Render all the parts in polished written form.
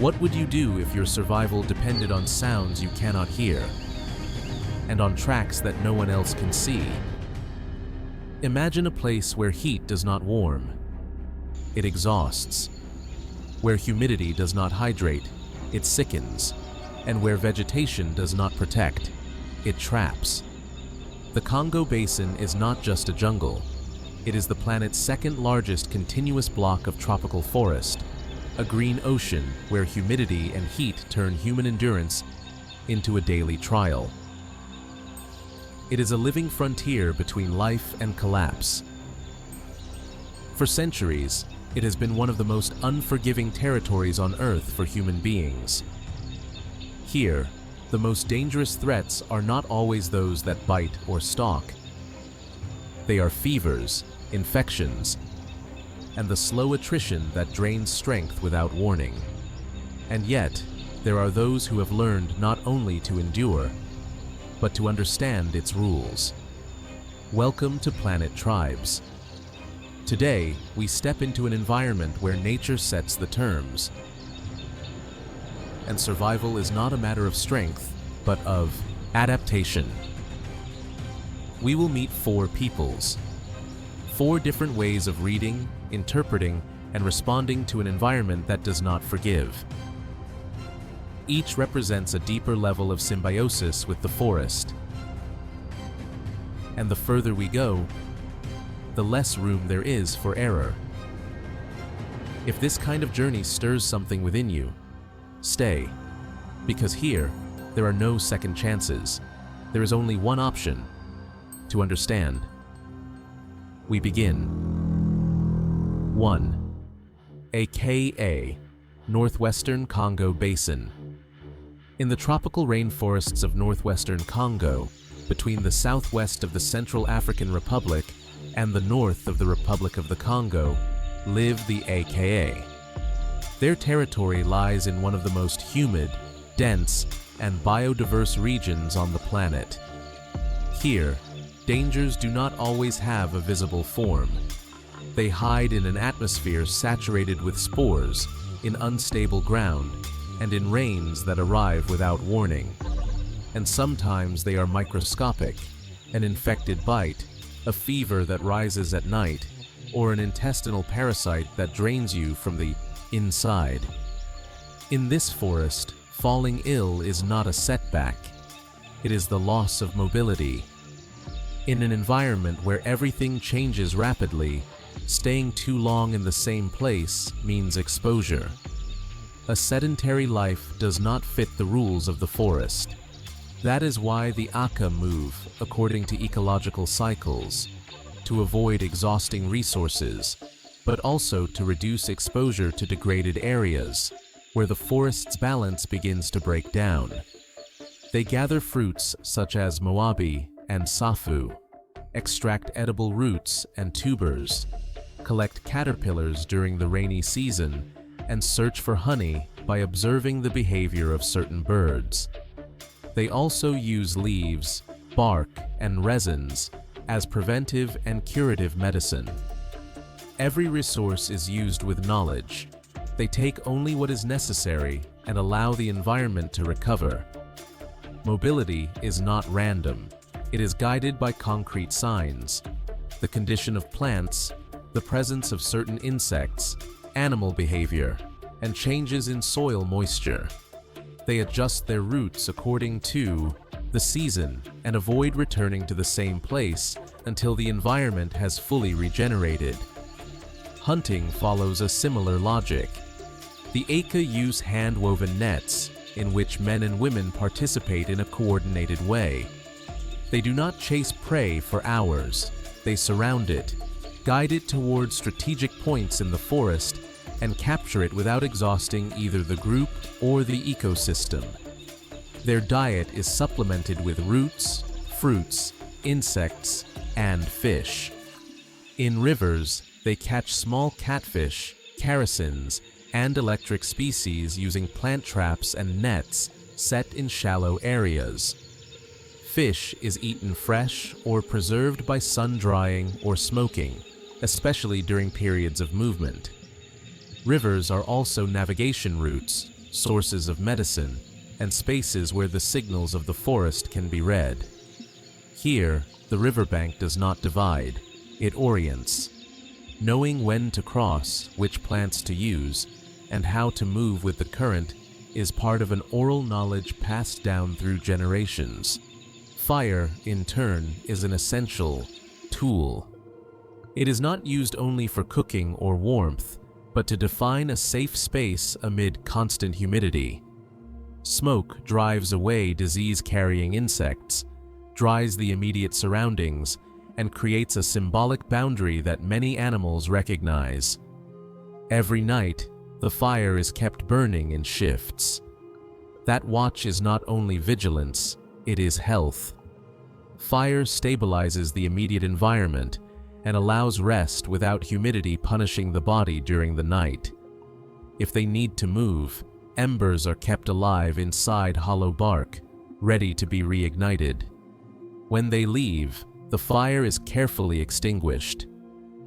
What would you do if your survival depended on sounds you cannot hear, and on tracks that no one else can see? Imagine a place where heat does not warm, it exhausts, where humidity does not hydrate, it sickens, and where vegetation does not protect, it traps. The Congo Basin is not just a jungle. It is the planet's second largest continuous block of tropical forest, a green ocean where humidity and heat turn human endurance into a daily trial. It is a living frontier between life and collapse. For centuries, it has been one of the most unforgiving territories on Earth for human beings. Here, the most dangerous threats are not always those that bite or stalk. They are fevers, infections, and the slow attrition that drains strength without warning. And yet, there are those who have learned not only to endure, but to understand its rules. Welcome to Planet Tribes. Today, we step into an environment where nature sets the terms. And survival is not a matter of strength, but of adaptation. We will meet four peoples, four different ways of reading, interpreting, and responding to an environment that does not forgive. Each represents a deeper level of symbiosis with the forest. And the further we go, the less room there is for error. If this kind of journey stirs something within you, stay, because here, there are no second chances. There is only one option: to understand. We begin. 1. AKA, Northwestern Congo Basin. In the tropical rainforests of northwestern Congo, between the southwest of the Central African Republic and the north of the Republic of the Congo, live the AKA. Their territory lies in one of the most humid, dense, and biodiverse regions on the planet. Here, dangers do not always have a visible form. They hide in an atmosphere saturated with spores, in unstable ground, and in rains that arrive without warning. And sometimes they are microscopic: an infected bite, a fever that rises at night, or an intestinal parasite that drains you from the inside. In this forest, falling ill is not a setback. It is the loss of mobility. In an environment where everything changes rapidly, staying too long in the same place means exposure. A sedentary life does not fit the rules of the forest. That is why the BAKA move according to ecological cycles, to avoid exhausting resources, but also to reduce exposure to degraded areas, where the forest's balance begins to break down. They gather fruits such as moabi and safu, extract edible roots and tubers, collect caterpillars during the rainy season, and search for honey by observing the behavior of certain birds. They also use leaves, bark, and resins as preventive and curative medicine. Every resource is used with knowledge. They take only what is necessary and allow the environment to recover. Mobility is not random. It is guided by concrete signs: the condition of plants, the presence of certain insects, animal behavior, and changes in soil moisture. They adjust their routes according to the season and avoid returning to the same place until the environment has fully regenerated. Hunting follows a similar logic. The BAKA use hand-woven nets in which men and women participate in a coordinated way. They do not chase prey for hours. They surround it, guide it towards strategic points in the forest, and capture it without exhausting either the group or the ecosystem. Their diet is supplemented with roots, fruits, insects, and fish. In rivers, they catch small catfish, characins, and electric species using plant traps and nets set in shallow areas. Fish is eaten fresh or preserved by sun-drying or smoking, especially during periods of movement. Rivers are also navigation routes, sources of medicine, and spaces where the signals of the forest can be read. Here, the riverbank does not divide, it orients. Knowing when to cross, which plants to use, and how to move with the current is part of an oral knowledge passed down through generations. Fire, in turn, is an essential tool. It is not used only for cooking or warmth, but to define a safe space amid constant humidity. Smoke drives away disease-carrying insects, dries the immediate surroundings, and creates a symbolic boundary that many animals recognize. Every night, the fire is kept burning in shifts. That watch is not only vigilance, it is health. Fire stabilizes the immediate environment and allows rest without humidity punishing the body during the night. If they need to move, embers are kept alive inside hollow bark, ready to be reignited. When they leave, the fire is carefully extinguished,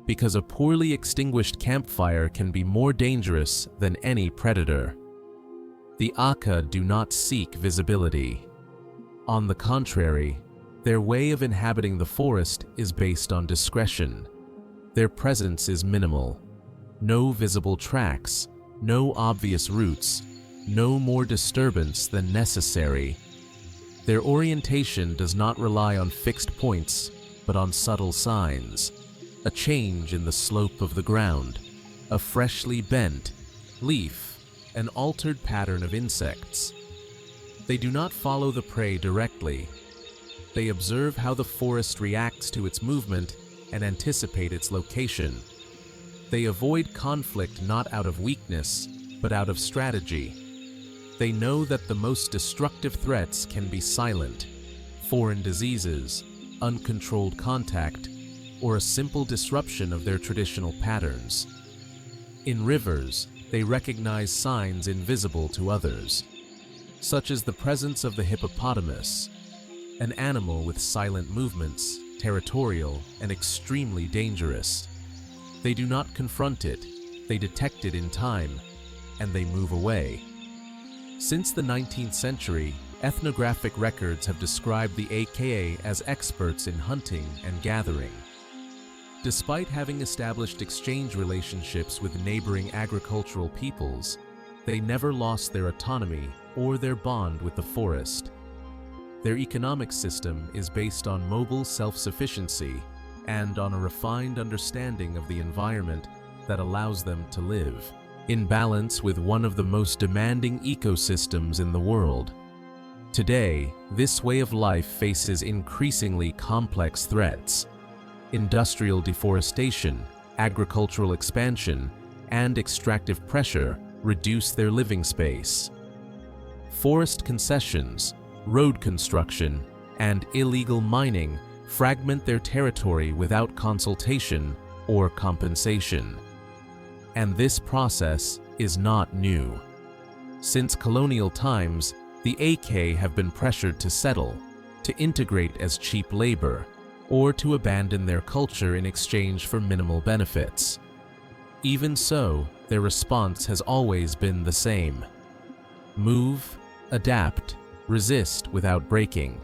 because a poorly extinguished campfire can be more dangerous than any predator. The BAKA do not seek visibility. On the contrary, their way of inhabiting the forest is based on discretion. Their presence is minimal. No visible tracks, no obvious routes, no more disturbance than necessary. Their orientation does not rely on fixed points, but on subtle signs. A change in the slope of the ground, a freshly bent leaf, an altered pattern of insects. They do not follow the prey directly. They observe how the forest reacts to its movement and anticipate its location. They avoid conflict not out of weakness, but out of strategy. They know that the most destructive threats can be silent: foreign diseases, uncontrolled contact, or a simple disruption of their traditional patterns. In rivers, they recognize signs invisible to others, such as the presence of the hippopotamus, an animal with silent movements, territorial and extremely dangerous. They do not confront it, they detect it in time, and they move away. Since the 19th century, ethnographic records have described the BAKA as experts in hunting and gathering. Despite having established exchange relationships with neighboring agricultural peoples, they never lost their autonomy or their bond with the forest. Their economic system is based on mobile self-sufficiency and on a refined understanding of the environment that allows them to live in balance with one of the most demanding ecosystems in the world. Today, this way of life faces increasingly complex threats. Industrial deforestation, agricultural expansion, and extractive pressure reduce their living space. Forest concessions, road construction, and illegal mining fragment their territory without consultation or compensation. And this process is not new. Since colonial times, the BAKA have been pressured to settle, to integrate as cheap labor, or to abandon their culture in exchange for minimal benefits. Even so, their response has always been the same: move, adapt, resist without breaking.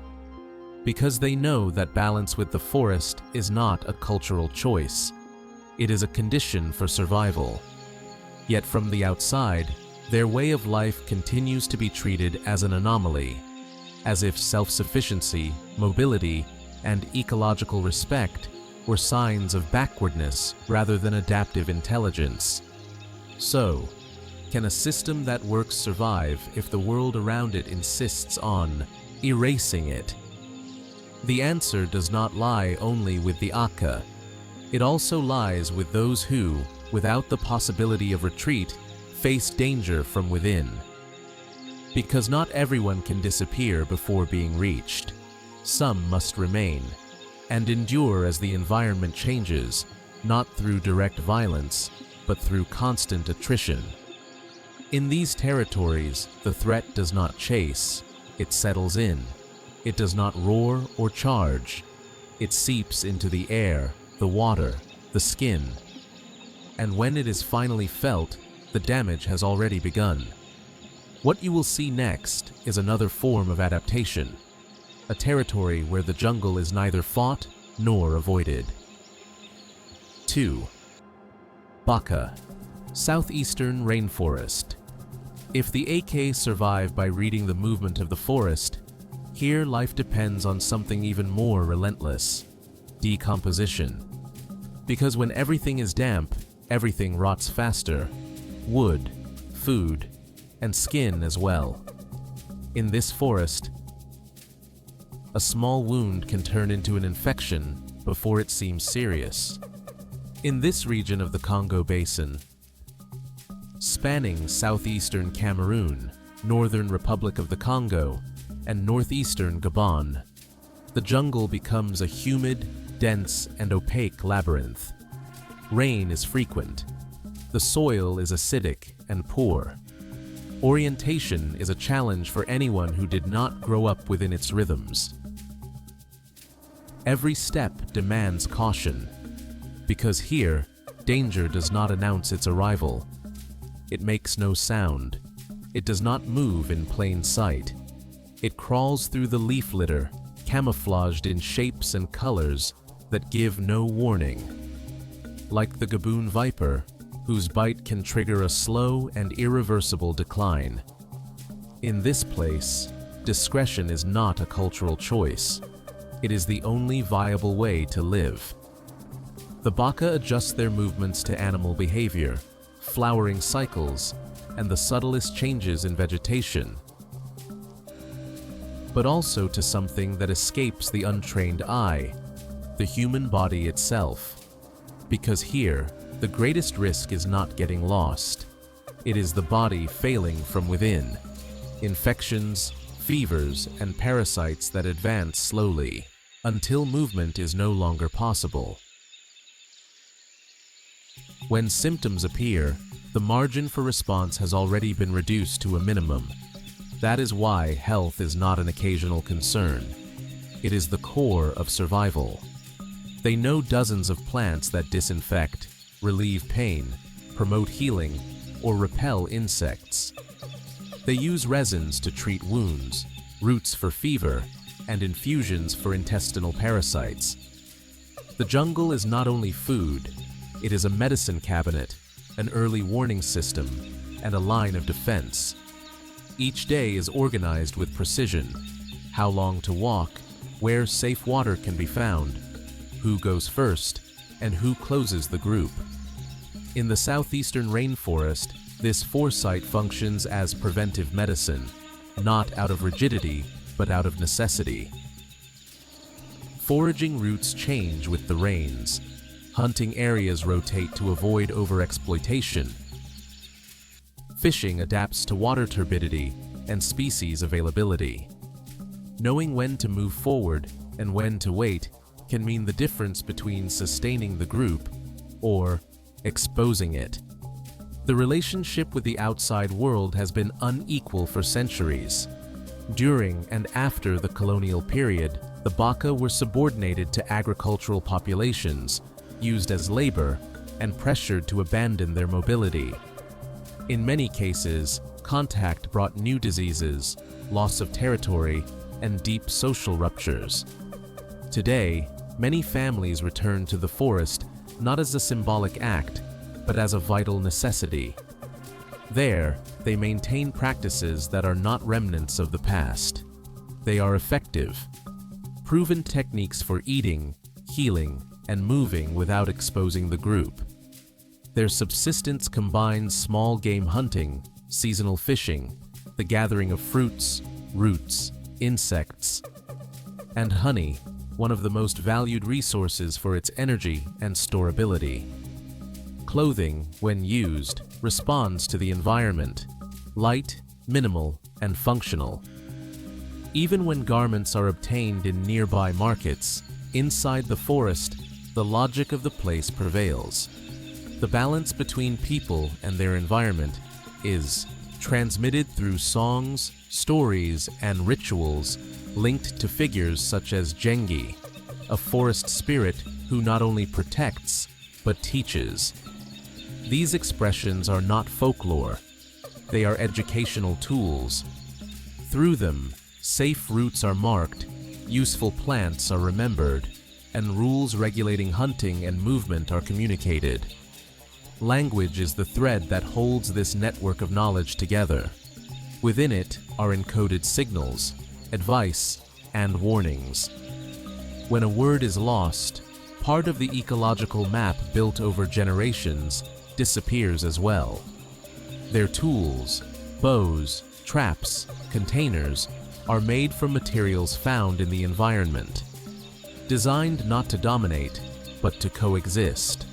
Because they know that balance with the forest is not a cultural choice. It is a condition for survival. Yet from the outside, their way of life continues to be treated as an anomaly, as if self-sufficiency, mobility, and ecological respect were signs of backwardness rather than adaptive intelligence. So, can a system that works survive if the world around it insists on erasing it? The answer does not lie only with the BAKA. It also lies with those who, without the possibility of retreat, face danger from within. Because not everyone can disappear before being reached. Some must remain, and endure as the environment changes, not through direct violence, but through constant attrition. In these territories, the threat does not chase, it settles in. It does not roar or charge. It seeps into the air, the water, the skin. And when it is finally felt, the damage has already begun. What you will see next is another form of adaptation, a territory where the jungle is neither fought nor avoided. 2. BAKA, Southeastern Rainforest. If the AK survive by reading the movement of the forest, here life depends on something even more relentless: decomposition. Because when everything is damp, everything rots faster: wood, food, and skin as well. In this forest, a small wound can turn into an infection before it seems serious. In this region of the Congo Basin, spanning southeastern Cameroon, northern Republic of the Congo, and northeastern Gabon, the jungle becomes a humid, dense, and opaque labyrinth. Rain is frequent. The soil is acidic and poor. Orientation is a challenge for anyone who did not grow up within its rhythms. Every step demands caution, because here, danger does not announce its arrival. It makes no sound. It does not move in plain sight. It crawls through the leaf litter, camouflaged in shapes and colors that give no warning. Like the Gabon viper, whose bite can trigger a slow and irreversible decline. In this place, discretion is not a cultural choice. It is the only viable way to live. The BAKA adjust their movements to animal behavior, flowering cycles, and the subtlest changes in vegetation, but also to something that escapes the untrained eye: the human body itself. Because here, the greatest risk is not getting lost. It is the body failing from within. Infections, fevers, and parasites that advance slowly, until movement is no longer possible. When symptoms appear, the margin for response has already been reduced to a minimum. That is why health is not an occasional concern. It is the core of survival. They know dozens of plants that disinfect, relieve pain, promote healing, or repel insects. They use resins to treat wounds, roots for fever, and infusions for intestinal parasites. The jungle is not only food, it is a medicine cabinet, an early warning system, and a line of defense. Each day is organized with precision: how long to walk, where safe water can be found, who goes first, and who closes the group. In the southeastern rainforest, this foresight functions as preventive medicine, not out of rigidity, but out of necessity. Foraging routes change with the rains. Hunting areas rotate to avoid overexploitation. Fishing adapts to water turbidity and species availability. Knowing when to move forward and when to wait can mean the difference between sustaining the group or exposing it. The relationship with the outside world has been unequal for centuries. During and after the colonial period, the BAKA were subordinated to agricultural populations, used as labor, and pressured to abandon their mobility. In many cases, contact brought new diseases, loss of territory, and deep social ruptures. Today, many families return to the forest not as a symbolic act, but as a vital necessity. There, they maintain practices that are not remnants of the past. They are effective, proven techniques for eating, healing, and moving without exposing the group. Their subsistence combines small game hunting, seasonal fishing, the gathering of fruits, roots, insects, and honey, one of the most valued resources for its energy and storability. Clothing, when used, responds to the environment: light, minimal, and functional. Even when garments are obtained in nearby markets, inside the forest, the logic of the place prevails. The balance between people and their environment is transmitted through songs, stories, and rituals linked to figures such as Jengi, a forest spirit who not only protects, but teaches. These expressions are not folklore. They are educational tools. Through them, safe routes are marked, useful plants are remembered, and rules regulating hunting and movement are communicated. Language is the thread that holds this network of knowledge together. Within it are encoded signals, advice, and warnings. When a word is lost, part of the ecological map built over generations disappears as well. Their tools, bows, traps, containers, are made from materials found in the environment, designed not to dominate, but to coexist.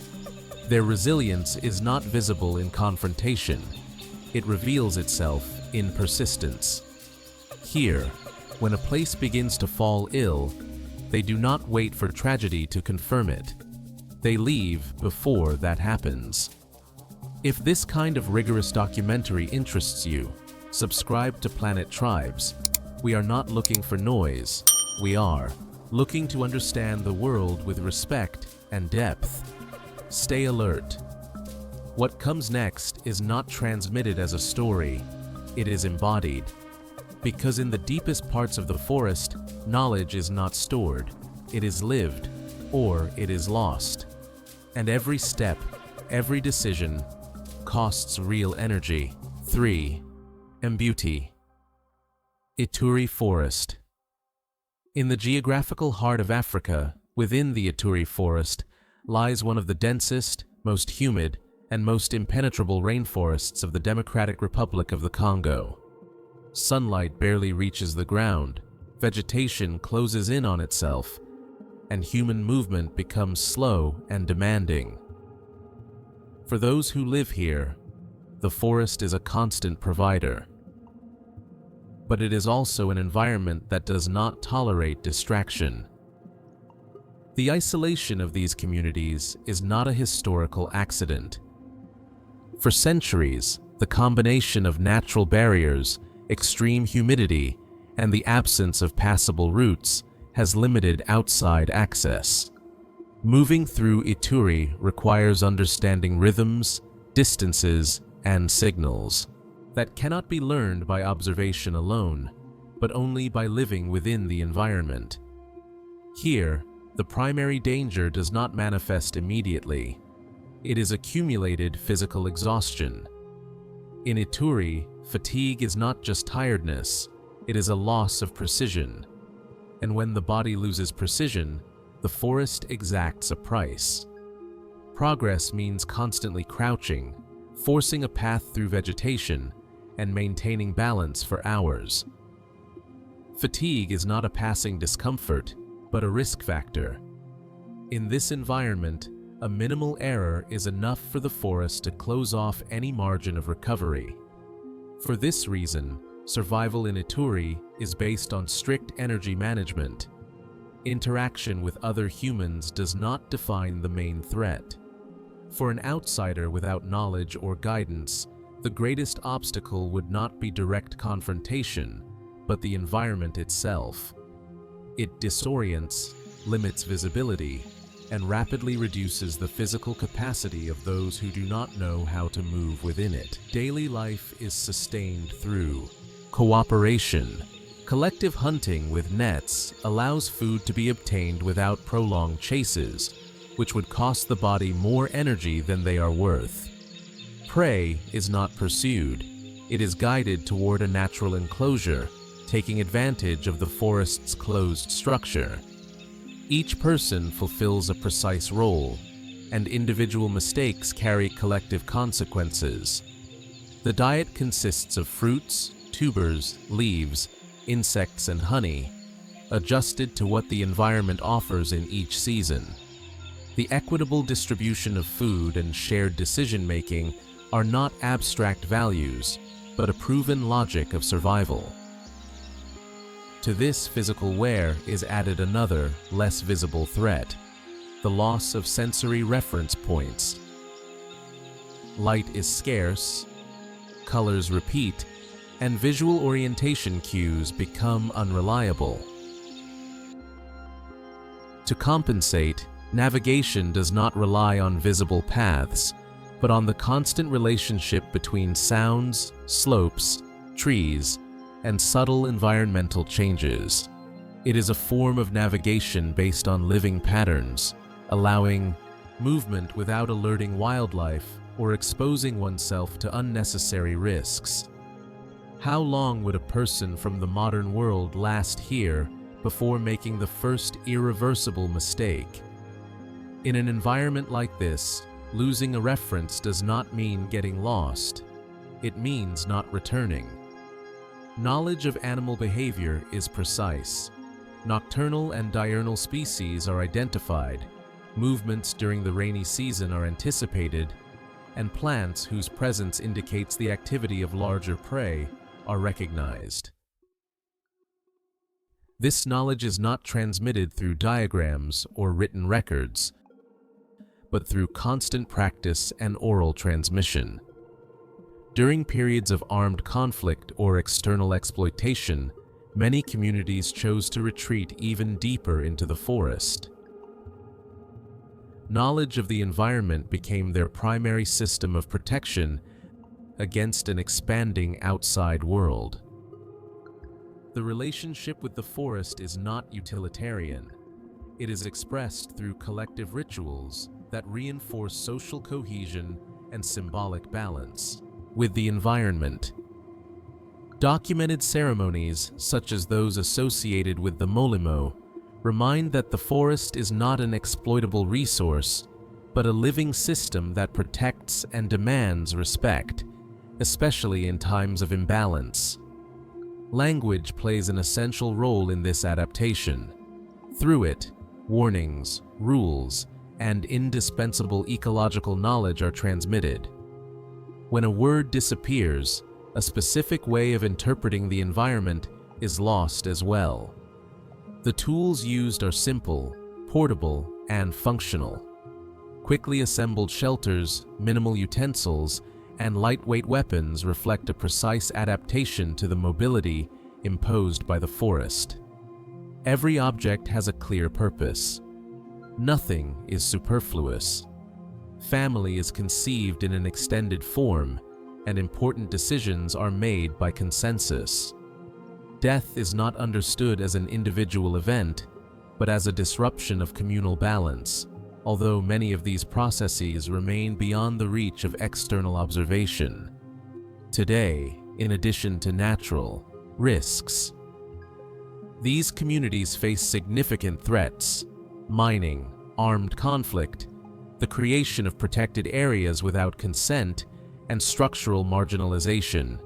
Their resilience is not visible in confrontation. It reveals itself in persistence. Here, when a place begins to fall ill, they do not wait for tragedy to confirm it. They leave before that happens. If this kind of rigorous documentary interests you, subscribe to Planet Tribes. We are not looking for noise. We are looking to understand the world with respect and depth. Stay alert. What comes next is not transmitted as a story. It is embodied. Because in the deepest parts of the forest, knowledge is not stored. It is lived, or it is lost. And every step, every decision, costs real energy. 3. MBUTI. Ituri Forest. In the geographical heart of Africa, within the Ituri Forest, lies one of the densest, most humid, and most impenetrable rainforests of the Democratic Republic of the Congo. Sunlight barely reaches the ground, vegetation closes in on itself, and human movement becomes slow and demanding. For those who live here, the forest is a constant provider. But it is also an environment that does not tolerate distraction. The isolation of these communities is not a historical accident. For centuries, the combination of natural barriers, extreme humidity, and the absence of passable routes has limited outside access. Moving through Ituri requires understanding rhythms, distances, and signals that cannot be learned by observation alone, but only by living within the environment. Here, the primary danger does not manifest immediately. It is accumulated physical exhaustion. In Ituri, fatigue is not just tiredness, it is a loss of precision. And when the body loses precision, the forest exacts a price. Progress means constantly crouching, forcing a path through vegetation, and maintaining balance for hours. Fatigue is not a passing discomfort, but a risk factor. In this environment, a minimal error is enough for the forest to close off any margin of recovery. For this reason, survival in Ituri is based on strict energy management. Interaction with other humans does not define the main threat. For an outsider without knowledge or guidance, the greatest obstacle would not be direct confrontation, but the environment itself. It disorients, limits visibility, and rapidly reduces the physical capacity of those who do not know how to move within it. Daily life is sustained through cooperation. Collective hunting with nets allows food to be obtained without prolonged chases, which would cost the body more energy than they are worth. Prey is not pursued. It is guided toward a natural enclosure, taking advantage of the forest's closed structure. Each person fulfills a precise role, and individual mistakes carry collective consequences. The diet consists of fruits, tubers, leaves, insects, and honey, adjusted to what the environment offers in each season. The equitable distribution of food and shared decision-making are not abstract values, but a proven logic of survival. To this physical wear is added another, less visible threat: the loss of sensory reference points. Light is scarce, colors repeat, and visual orientation cues become unreliable. To compensate, navigation does not rely on visible paths, but on the constant relationship between sounds, slopes, trees, and subtle environmental changes. It is a form of navigation based on living patterns, allowing movement without alerting wildlife or exposing oneself to unnecessary risks. How long would a person from the modern world last here before making the first irreversible mistake? In an environment like this, losing a reference does not mean getting lost. It means not returning. Knowledge of animal behavior is precise. Nocturnal and diurnal species are identified, movements during the rainy season are anticipated, and plants whose presence indicates the activity of larger prey are recognized. This knowledge is not transmitted through diagrams or written records, but through constant practice and oral transmission. During periods of armed conflict or external exploitation, many communities chose to retreat even deeper into the forest. Knowledge of the environment became their primary system of protection against an expanding outside world. The relationship with the forest is not utilitarian. It is expressed through collective rituals that reinforce social cohesion and symbolic balance with the environment. Documented ceremonies, such as those associated with the Molimo, remind that the forest is not an exploitable resource, but a living system that protects and demands respect, especially in times of imbalance. Language plays an essential role in this adaptation. Through it, warnings, rules, and indispensable ecological knowledge are transmitted. When a word disappears, a specific way of interpreting the environment is lost as well. The tools used are simple, portable, and functional. Quickly assembled shelters, minimal utensils, and lightweight weapons reflect a precise adaptation to the mobility imposed by the forest. Every object has a clear purpose. Nothing is superfluous. Family is conceived in an extended form, and important decisions are made by consensus. Death is not understood as an individual event, but as a disruption of communal balance, although many of these processes remain beyond the reach of external observation. Today, in addition to natural risks, these communities face significant threats: mining, armed conflict, the creation of protected areas without consent, and structural marginalization.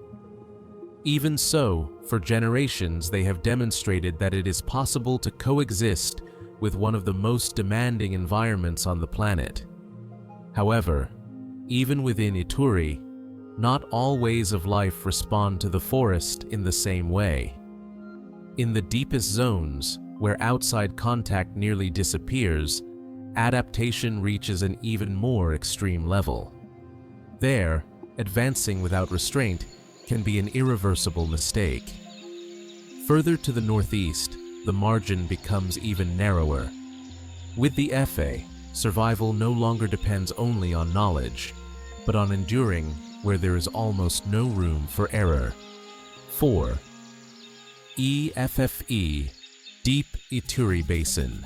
Even so, for generations they have demonstrated that it is possible to coexist with one of the most demanding environments on the planet. However, even within Ituri, not all ways of life respond to the forest in the same way. In the deepest zones, where outside contact nearly disappears, adaptation reaches an even more extreme level. There, advancing without restraint can be an irreversible mistake. Further to the northeast, the margin becomes even narrower. With the FA, survival no longer depends only on knowledge, but on enduring where there is almost no room for error. 4. EFFE, Deep Ituri Basin.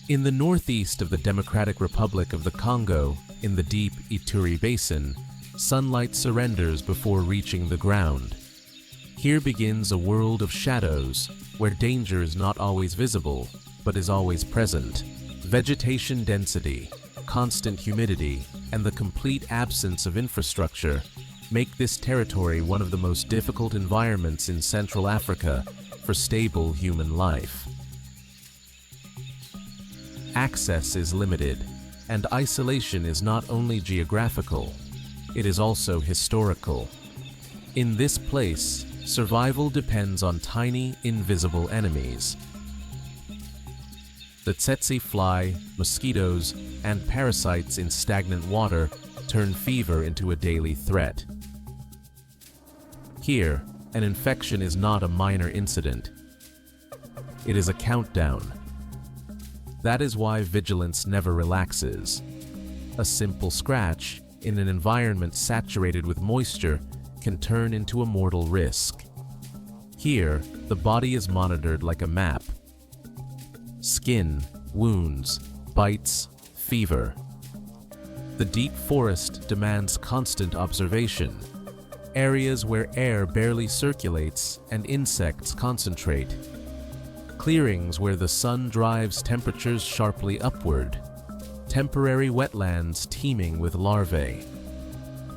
In the northeast of the Democratic Republic of the Congo, in the deep Ituri Basin, sunlight surrenders before reaching the ground. Here begins a world of shadows, where danger is not always visible, but is always present. Vegetation density, constant humidity, and the complete absence of infrastructure make this territory one of the most difficult environments in Central Africa for stable human life. Access is limited, and isolation is not only geographical, it is also historical. In this place, survival depends on tiny, invisible enemies. The tsetse fly, mosquitoes, and parasites in stagnant water turn fever into a daily threat. Here, an infection is not a minor incident. It is a countdown. That is why vigilance never relaxes. A simple scratch, in an environment saturated with moisture can turn into a mortal risk. Here, the body is monitored like a map. Skin, wounds, bites, fever. The deep forest demands constant observation. Areas where air barely circulates and insects concentrate. Clearings where the sun drives temperatures sharply upward. Temporary wetlands teeming with larvae.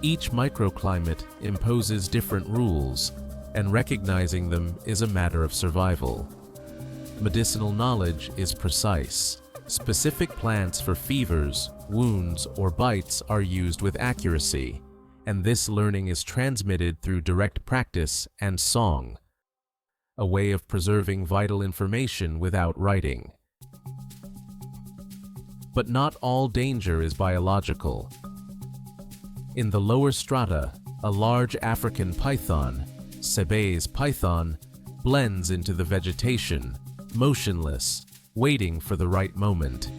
Each microclimate imposes different rules, and recognizing them is a matter of survival. Medicinal knowledge is precise. Specific plants for fevers, wounds, or bites are used with accuracy, and this learning is transmitted through direct practice and song, a way of preserving vital information without writing. But not all danger is biological. In the lower strata, a large African python, Sebe's python, blends into the vegetation, motionless, waiting for the right moment.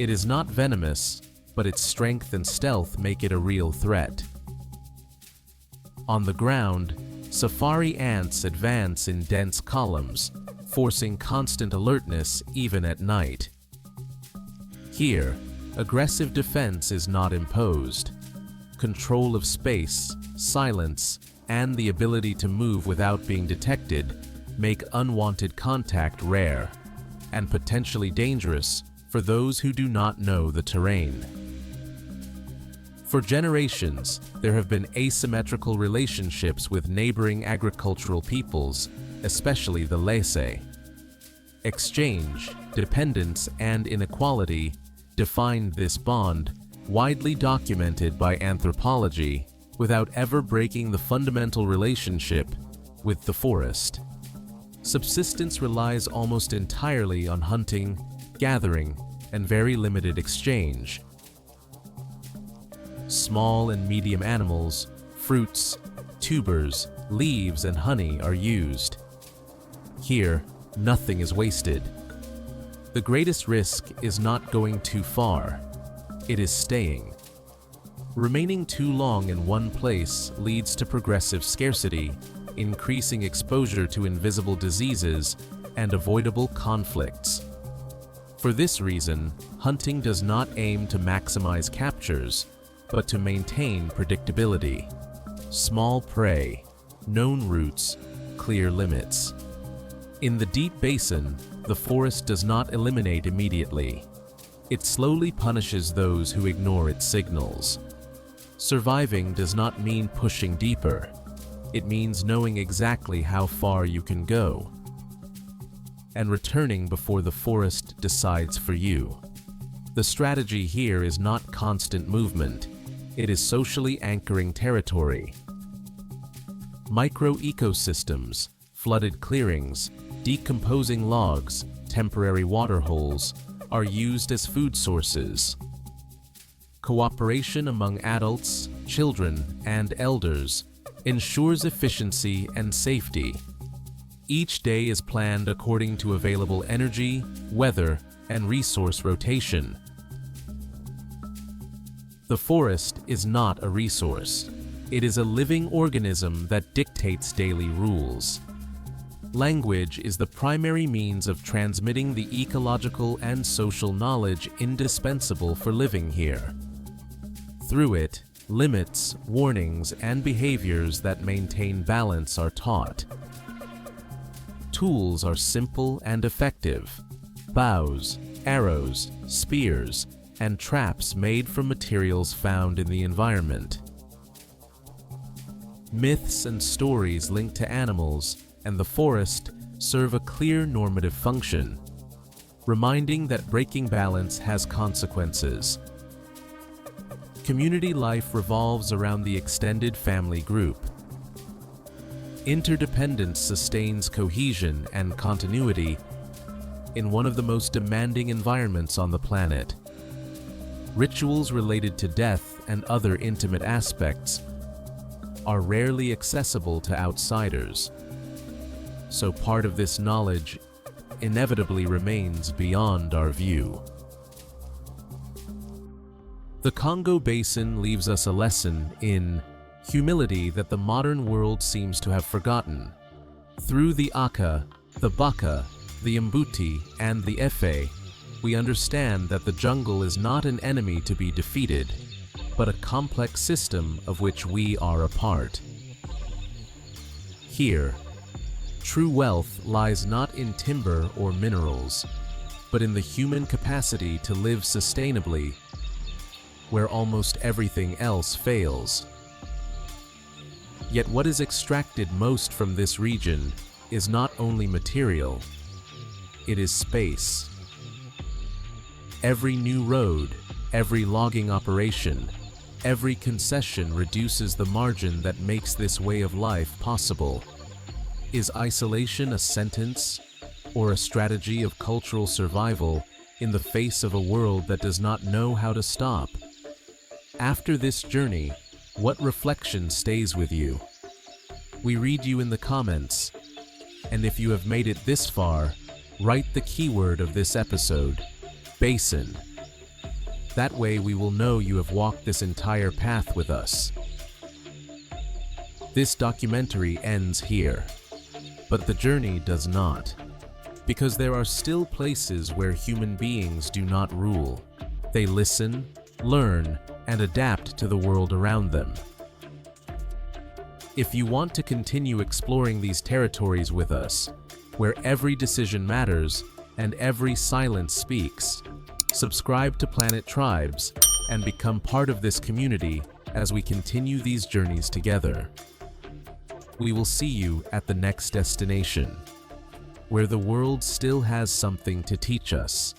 It is not venomous, but its strength and stealth make it a real threat. On the ground, safari ants advance in dense columns, forcing constant alertness even at night. Here, aggressive defense is not imposed. Control of space, silence, and the ability to move without being detected make unwanted contact rare and potentially dangerous for those who do not know the terrain. For generations, there have been asymmetrical relationships with neighboring agricultural peoples, especially the Lese. Exchange, dependence, and inequality defined this bond, widely documented by anthropology, without ever breaking the fundamental relationship with the forest. Subsistence relies almost entirely on hunting, gathering, and very limited exchange. Small and medium animals, fruits, tubers, leaves, and honey are used. Here, nothing is wasted. The greatest risk is not going too far. It is staying. Remaining too long in one place leads to progressive scarcity, increasing exposure to invisible diseases, and avoidable conflicts. For this reason, hunting does not aim to maximize captures, but to maintain predictability. Small prey, known routes, clear limits. In the deep basin, the forest does not eliminate immediately. It slowly punishes those who ignore its signals. Surviving does not mean pushing deeper. It means knowing exactly how far you can go and returning before the forest decides for you. The strategy here is not constant movement. It is socially anchoring territory. Micro-ecosystems, flooded clearings, decomposing logs, temporary water holes are used as food sources. Cooperation among adults, children, and elders ensures efficiency and safety. Each day is planned according to available energy, weather, and resource rotation. The forest is not a resource. It is a living organism that dictates daily rules. Language is the primary means of transmitting the ecological and social knowledge indispensable for living here. Through it, limits, warnings, and behaviors that maintain balance are taught. Tools are simple and effective. Bows, arrows, spears, and traps made from materials found in the environment. Myths and stories linked to animals and the forest serve a clear normative function, reminding that breaking balance has consequences. Community life revolves around the extended family group. Interdependence sustains cohesion and continuity in one of the most demanding environments on the planet. Rituals related to death and other intimate aspects are rarely accessible to outsiders, so part of this knowledge inevitably remains beyond our view. The Congo Basin leaves us a lesson in humility that the modern world seems to have forgotten. Through the AKA, the BAKA, the MBUTI, and the FA, we understand that the jungle is not an enemy to be defeated, but a complex system of which we are a part. Here, true wealth lies not in timber or minerals, but in the human capacity to live sustainably, where almost everything else fails. Yet what is extracted most from this region is not only material, it is space. Every new road, every logging operation, every concession reduces the margin that makes this way of life possible. Is isolation a sentence or a strategy of cultural survival in the face of a world that does not know how to stop? After this journey, what reflection stays with you? We read you in the comments, and if you have made it this far, write the keyword of this episode: basin. That way we will know you have walked this entire path with us. This documentary ends here, but the journey does not, because there are still places where human beings do not rule. They listen, learn, and adapt to the world around them. If you want to continue exploring these territories with us, where every decision matters and every silence speaks, subscribe to Planet Tribes and become part of this community as we continue these journeys together. We will see you at the next destination, where the world still has something to teach us.